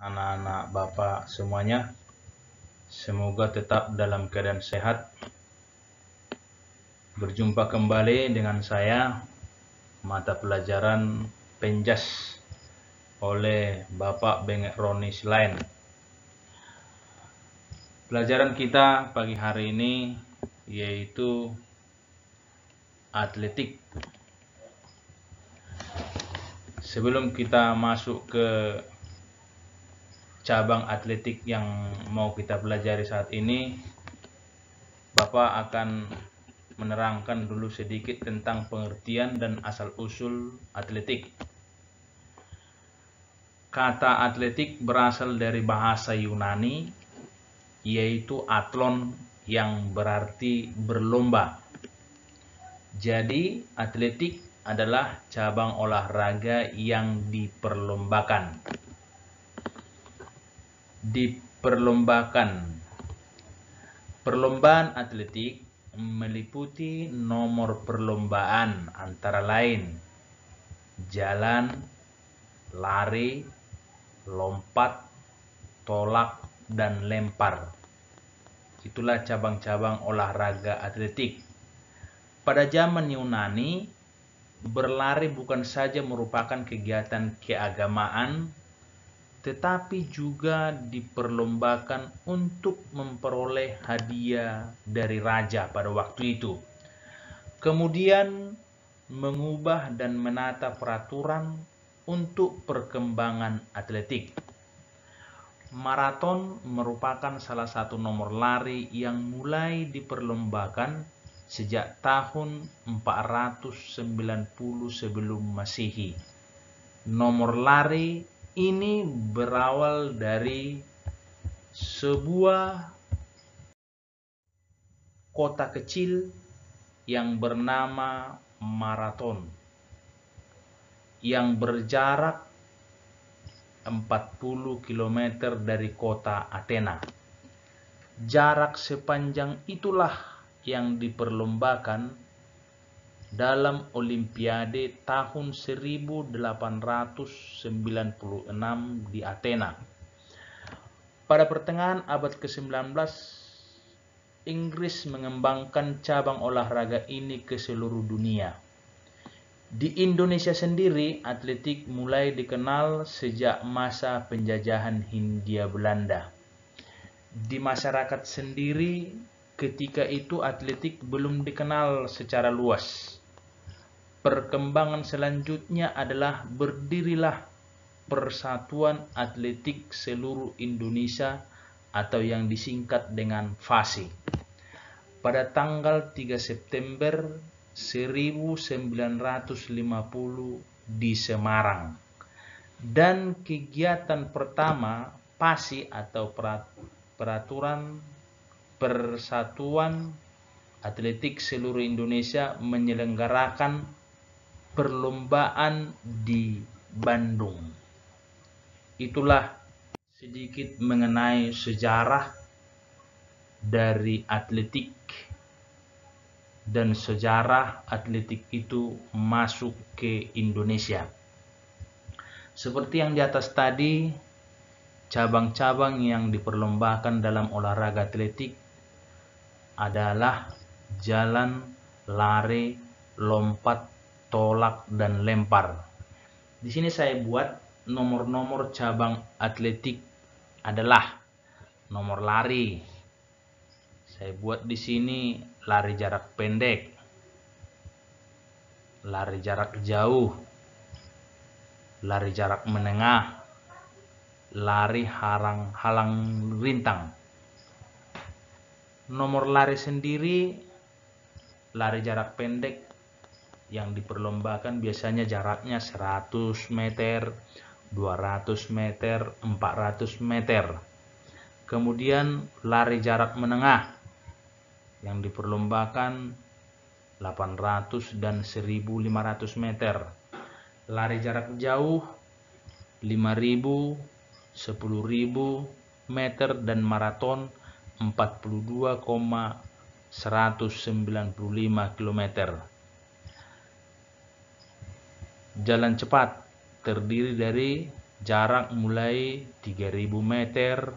anak-anak Bapak semuanya. Semoga tetap dalam keadaan sehat. Berjumpa kembali dengan saya, mata pelajaran Penjas oleh Bapak Bengek Roni Silain. Pelajaran kita pagi hari ini yaitu atletik. Sebelum kita masuk ke cabang atletik yang mau kita pelajari saat ini, Bapak akan menerangkan dulu sedikit tentang pengertian dan asal-usul atletik. Kata atletik berasal dari bahasa Yunani, yaitu atlon yang berarti berlomba. Jadi, atletik adalah cabang olahraga yang diperlombakan. Perlombaan atletik meliputi nomor perlombaan antara lain jalan, lari, lompat, tolak, dan lempar. Itulah cabang-cabang olahraga atletik. Pada zaman Yunani, berlari bukan saja merupakan kegiatan keagamaan, tetapi juga diperlombakan untuk memperoleh hadiah dari raja pada waktu itu. Kemudian mengubah dan menata peraturan untuk perkembangan atletik. Maraton merupakan salah satu nomor lari yang mulai diperlombakan sejak tahun 490 sebelum Masehi. Nomor lari ini berawal dari sebuah kota kecil yang bernama Marathon, yang berjarak 40 km dari kota Athena. Jarak sepanjang itulah yang diperlombakan dalam Olimpiade tahun 1896 di Athena. Pada pertengahan abad ke-19, Inggris mengembangkan cabang olahraga ini ke seluruh dunia. Di Indonesia sendiri, atletik mulai dikenal sejak masa penjajahan Hindia Belanda. Di masyarakat sendiri, ketika itu atletik belum dikenal secara luas. Perkembangan selanjutnya adalah berdirilah Persatuan Atletik Seluruh Indonesia atau yang disingkat dengan FASI pada tanggal 3 September 1950 di Semarang. Dan kegiatan pertama PASI atau Peraturan Persatuan Atletik Seluruh Indonesia menyelenggarakan perlombaan di Bandung. Itulah sedikit mengenai sejarah dari atletik dan sejarah atletik itu masuk ke Indonesia. Seperti yang di atas tadi, cabang-cabang yang diperlombakan dalam olahraga atletik adalah jalan, lari, lompat, tolak, dan lempar. Di sini saya buat nomor-nomor cabang atletik adalah nomor lari. Saya buat di sini lari jarak pendek, lari jarak jauh, lari jarak menengah, lari halang rintang. Nomor lari sendiri, lari jarak pendek yang diperlombakan biasanya jaraknya 100 meter, 200 meter, 400 meter. Kemudian lari jarak menengah yang diperlombakan 800 dan 1500 meter. Lari jarak jauh 5000, 10.000 meter dan maraton 42,195 km. Jalan cepat terdiri dari jarak mulai 3.000 meter,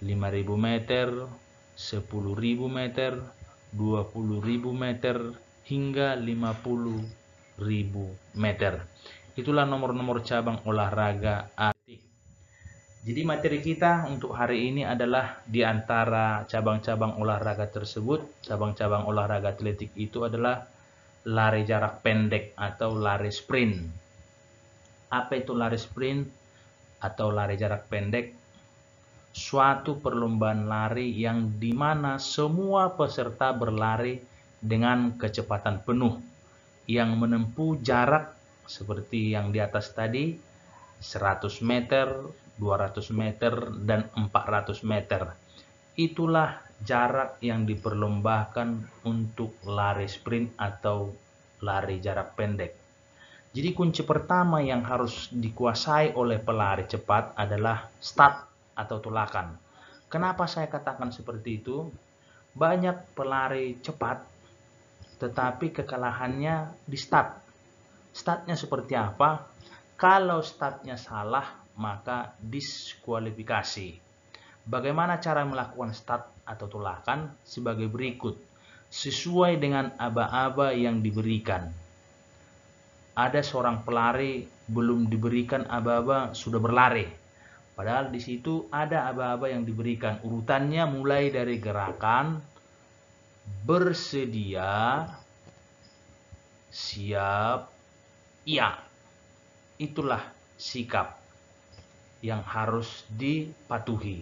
5.000 meter, 10.000 meter, 20.000 meter, hingga 50.000 meter. Itulah nomor-nomor cabang olahraga atletik. Jadi materi kita untuk hari ini adalah di antara cabang-cabang olahraga tersebut, cabang-cabang olahraga atletik itu adalah lari jarak pendek atau lari sprint. Apa itu lari sprint atau lari jarak pendek? Suatu perlombaan lari yang dimana semua peserta berlari dengan kecepatan penuh yang menempuh jarak seperti yang di atas tadi, 100 meter, 200 meter, dan 400 meter. Itulah jarak yang diperlombakan untuk lari sprint atau lari jarak pendek. Jadi kunci pertama yang harus dikuasai oleh pelari cepat adalah start atau tulakan. Kenapa saya katakan seperti itu? Banyak pelari cepat tetapi kekalahannya di start. Startnya seperti apa? Kalau startnya salah maka diskualifikasi. Bagaimana cara melakukan start atau tulakan? Sebagai berikut. Sesuai dengan aba-aba yang diberikan. Ada seorang pelari belum diberikan aba-aba sudah berlari. Padahal di situ ada aba-aba yang diberikan. Urutannya mulai dari gerakan bersedia, siap, iya. Itulah sikap yang harus dipatuhi.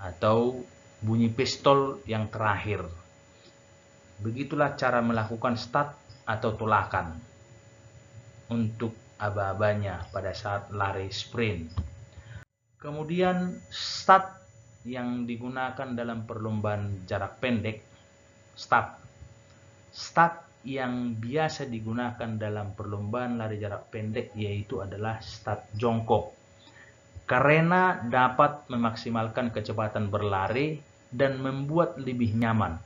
Atau bunyi pistol yang terakhir. Begitulah cara melakukan start atau tulakan untuk aba-abanya pada saat lari sprint. Kemudian start yang digunakan dalam perlombaan jarak pendek, start yang biasa digunakan dalam perlombaan lari jarak pendek yaitu adalah start jongkok, karena dapat memaksimalkan kecepatan berlari dan membuat lebih nyaman.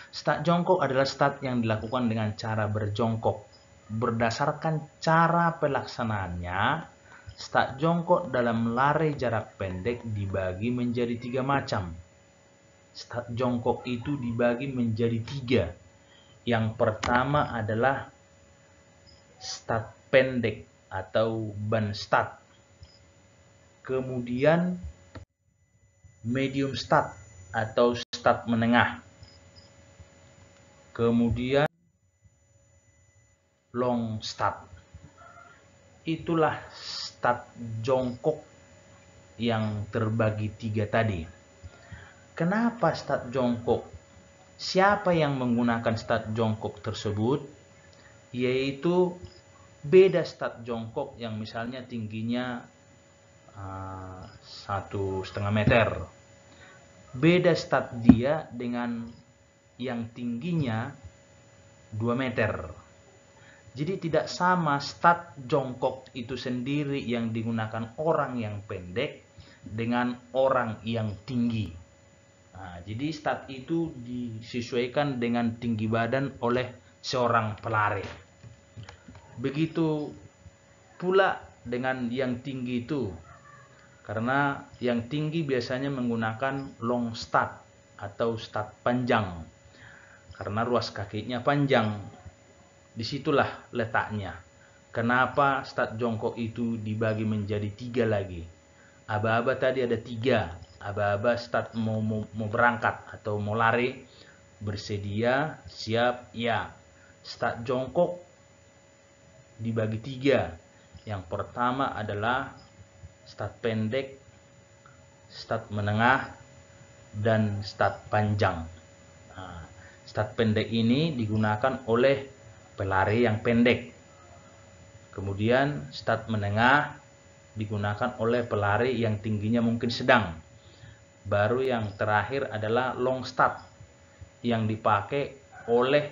Start jongkok adalah start yang dilakukan dengan cara berjongkok. Berdasarkan cara pelaksanaannya, start jongkok dalam lari jarak pendek dibagi menjadi 3 macam. Start jongkok itu dibagi menjadi 3. Yang pertama adalah start pendek atau ban start. Kemudian medium start atau start menengah. Kemudian long start. Itulah start jongkok yang terbagi 3 tadi. Kenapa start jongkok? Siapa yang menggunakan start jongkok tersebut? Yaitu beda start jongkok yang misalnya tingginya 1,5 meter. Beda start dia dengan yang tingginya 2 meter. Jadi tidak sama start jongkok itu sendiri yang digunakan orang yang pendek dengan orang yang tinggi. Nah, jadi start itu disesuaikan dengan tinggi badan oleh seorang pelari. Begitu pula dengan yang tinggi itu. Karena yang tinggi biasanya menggunakan long start atau start panjang. Karena ruas kakinya panjang. Disitulah letaknya. Kenapa start jongkok itu dibagi menjadi 3 lagi? Aba-aba tadi ada 3. Aba-aba start mau berangkat atau mau lari, bersedia, siap, ya. Start jongkok dibagi 3. Yang pertama adalah start pendek, start menengah, dan start panjang. Nah, start pendek ini digunakan oleh pelari yang pendek. Kemudian start menengah digunakan oleh pelari yang tingginya mungkin sedang. Baru yang terakhir adalah long start yang dipakai oleh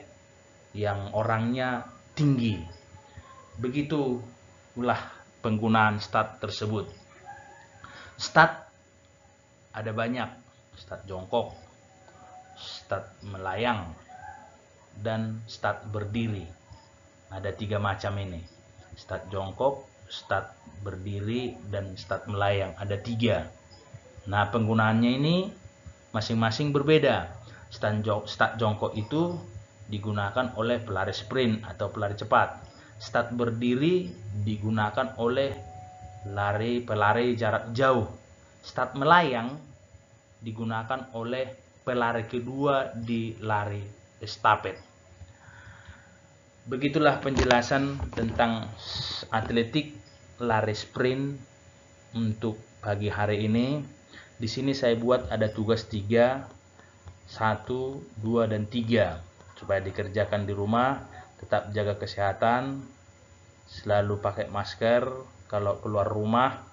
yang orangnya tinggi. Begitulah penggunaan start tersebut. Start ada banyak. Start jongkok, start melayang, dan start berdiri. Ada 3 macam ini. Start jongkok, start berdiri, dan start melayang. Ada 3. Nah, penggunaannya ini masing-masing berbeda. Start jongkok itu digunakan oleh pelari sprint atau pelari cepat. Start berdiri digunakan oleh pelari jarak jauh. Start melayang digunakan oleh pelari kedua di lari estafet. Begitulah penjelasan tentang atletik lari sprint untuk pagi hari ini. Di sini saya buat ada tugas 3, 1, 2, dan 3 supaya dikerjakan di rumah. Tetap jaga kesehatan, selalu pakai masker kalau keluar rumah.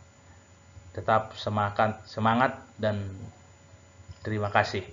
Tetap semangat dan terima kasih.